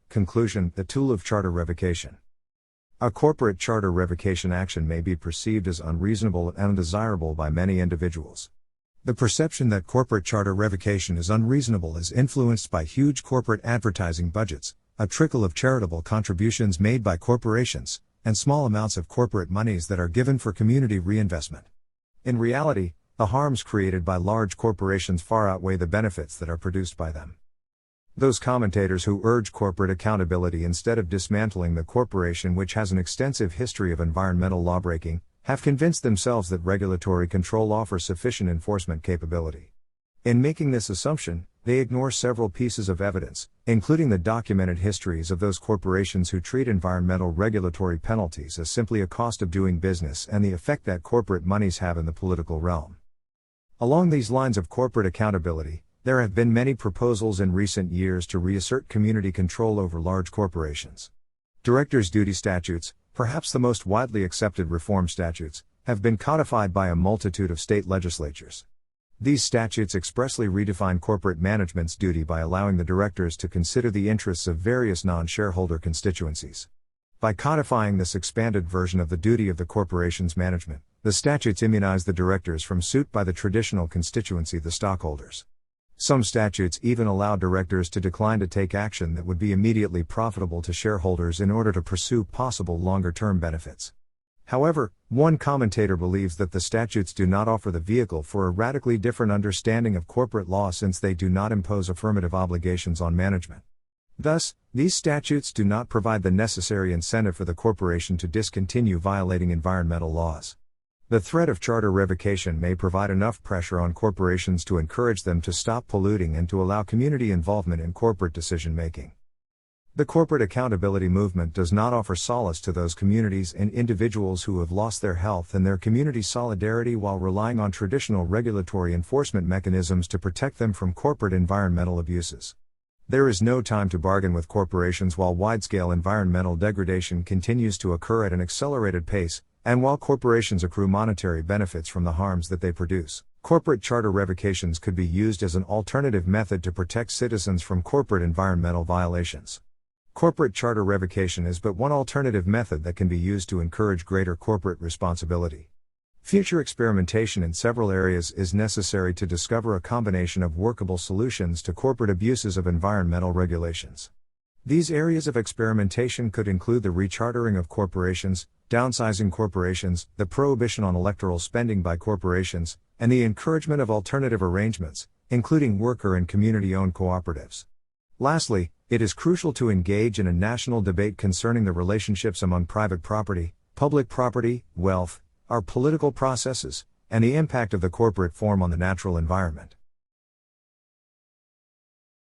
Conclusion: the tool of charter revocation. A corporate charter revocation action may be perceived as unreasonable and undesirable by many individuals. The perception that corporate charter revocation is unreasonable is influenced by huge corporate advertising budgets, a trickle of charitable contributions made by corporations, and small amounts of corporate monies that are given for community reinvestment. In reality, the harms created by large corporations far outweigh the benefits that are produced by them. Those commentators who urge corporate accountability instead of dismantling the corporation, which has an extensive history of environmental lawbreaking, have convinced themselves that regulatory control offers sufficient enforcement capability. In making this assumption, they ignore several pieces of evidence, including the documented histories of those corporations who treat environmental regulatory penalties as simply a cost of doing business and the effect that corporate monies have in the political realm. Along these lines of corporate accountability, there have been many proposals in recent years to reassert community control over large corporations. Directors' duty statutes, perhaps the most widely accepted reform statutes, have been codified by a multitude of state legislatures. These statutes expressly redefine corporate management's duty by allowing the directors to consider the interests of various non-shareholder constituencies. By codifying this expanded version of the duty of the corporation's management, the statutes immunize the directors from suit by the traditional constituency, the stockholders. Some statutes even allow directors to decline to take action that would be immediately profitable to shareholders in order to pursue possible longer-term benefits. However, one commentator believes that the statutes do not offer the vehicle for a radically different understanding of corporate law, since they do not impose affirmative obligations on management. Thus, these statutes do not provide the necessary incentive for the corporation to discontinue violating environmental laws. The threat of charter revocation may provide enough pressure on corporations to encourage them to stop polluting and to allow community involvement in corporate decision-making. The corporate accountability movement does not offer solace to those communities and individuals who have lost their health and their community solidarity while relying on traditional regulatory enforcement mechanisms to protect them from corporate environmental abuses. There is no time to bargain with corporations while wide-scale environmental degradation continues to occur at an accelerated pace, and while corporations accrue monetary benefits from the harms that they produce. Corporate charter revocations could be used as an alternative method to protect citizens from corporate environmental violations. Corporate charter revocation is but one alternative method that can be used to encourage greater corporate responsibility. Future experimentation in several areas is necessary to discover a combination of workable solutions to corporate abuses of environmental regulations. These areas of experimentation could include the rechartering of corporations, downsizing corporations, the prohibition on electoral spending by corporations, and the encouragement of alternative arrangements, including worker and community-owned cooperatives. Lastly, it is crucial to engage in a national debate concerning the relationships among private property, public property, wealth, our political processes, and the impact of the corporate form on the natural environment.